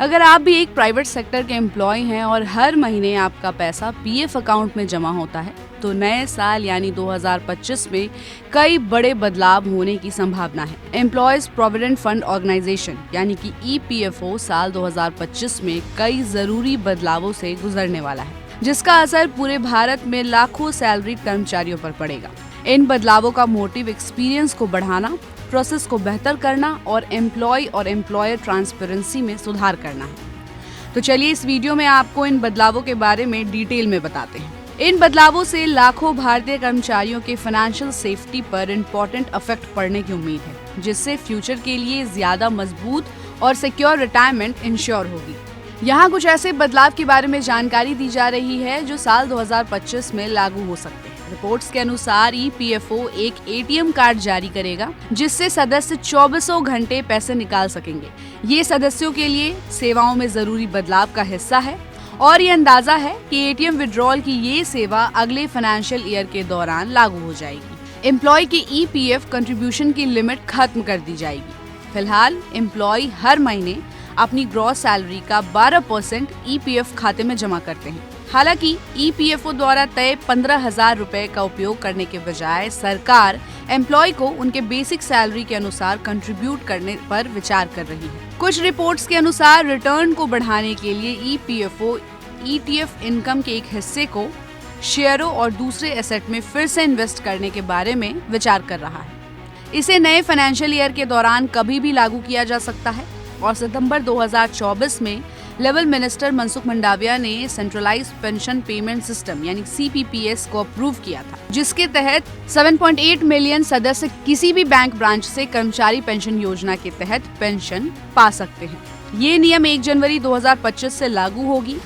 अगर आप भी एक प्राइवेट सेक्टर के एम्प्लॉय हैं और हर महीने आपका पैसा पीएफ अकाउंट में जमा होता है, तो नए साल यानी 2025 में कई बड़े बदलाव होने की संभावना है। एम्प्लॉयज प्रोविडेंट फंड ऑर्गेनाइजेशन यानी कि ईपीएफओ साल 2025 में कई जरूरी बदलावों से गुजरने वाला है, जिसका असर पूरे भारत में लाखों सैलरीड कर्मचारियों पर पड़ेगा। इन बदलावों का मोटिव एक्सपीरियंस को बढ़ाना, प्रोसेस को बेहतर करना और एम्प्लॉय और एम्प्लॉयर ट्रांसपेरेंसी में सुधार करना है। तो चलिए इस वीडियो में आपको इन बदलावों के बारे में डिटेल में बताते हैं। इन बदलावों से लाखों भारतीय कर्मचारियों के फाइनेंशियल सेफ्टी पर इम्पोर्टेंट इफेक्ट पड़ने की उम्मीद है, जिससे फ्यूचर के लिए ज्यादा मजबूत और सिक्योर रिटायरमेंट इंश्योर होगी। यहाँ कुछ ऐसे बदलाव के बारे में जानकारी दी जा रही है जो साल 2025 में लागू हो सकते हैं। रिपोर्ट्स के अनुसार ईपीएफओ एक एटीएम कार्ड जारी करेगा, जिससे सदस्य 24 घंटे पैसे निकाल सकेंगे। ये सदस्यों के लिए सेवाओं में जरूरी बदलाव का हिस्सा है और ये अंदाजा है कि एटीएम विड्रॉल की ये सेवा अगले फाइनेंशियल ईयर के दौरान लागू हो जाएगी। एम्प्लॉय की ईपीएफ कंट्रीब्यूशन की लिमिट खत्म कर दी जाएगी। फिलहाल एम्प्लॉय हर महीने अपनी ग्रॉस सैलरी का 12% ईपीएफ खाते में जमा करते हैं। हालांकि ईपीएफओ द्वारा तय 15,000 रुपए का उपयोग करने के बजाय सरकार एम्प्लॉय को उनके बेसिक सैलरी के अनुसार कंट्रीब्यूट करने पर विचार कर रही है। कुछ रिपोर्ट्स के अनुसार रिटर्न को बढ़ाने के लिए ईपीएफओ ईटीएफ इनकम के एक हिस्से को शेयरों और दूसरे एसेट में फिर से इन्वेस्ट करने के बारे में विचार कर रहा है। इसे नए फाइनेंशियल ईयर के दौरान कभी भी लागू किया जा सकता है और सितंबर 2024 में लेवल मिनिस्टर मनसुख मंडाविया ने सेंट्रलाइज्ड पेंशन पेमेंट सिस्टम यानी सीपीपीएस को अप्रूव किया था, जिसके तहत 7.8 मिलियन सदस्य किसी भी बैंक ब्रांच से कर्मचारी पेंशन योजना के तहत पेंशन पा सकते हैं। ये नियम 1 जनवरी 2025 से लागू होगी।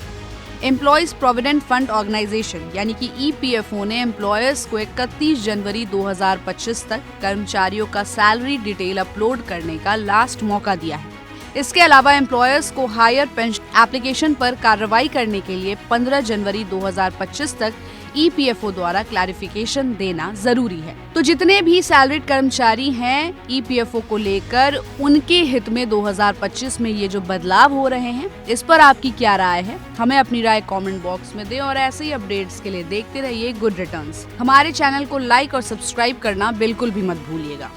एम्प्लॉयज प्रोविडेंट फंड ऑर्गेनाइजेशन यानी कि ईपीएफओ ने एम्प्लॉयर्स को 31 जनवरी 2025 तक कर्मचारियों का सैलरी डिटेल अपलोड करने का लास्ट मौका दिया है। इसके अलावा एम्प्लॉयर्स को हायर पेंशन एप्लीकेशन पर कार्रवाई करने के लिए 15 जनवरी 2025 तक ईपीएफओ द्वारा क्लैरिफिकेशन देना जरूरी है। तो जितने भी सैलरीड कर्मचारी हैं ईपीएफओ को लेकर, उनके हित में 2025 में ये जो बदलाव हो रहे हैं, इस पर आपकी क्या राय है? हमें अपनी राय कमेंट बॉक्स में दें और ऐसे ही अपडेट्स के लिए देखते रहिए गुड रिटर्न्स। हमारे चैनल को लाइक और सब्सक्राइब करना बिल्कुल भी मत भूलिएगा।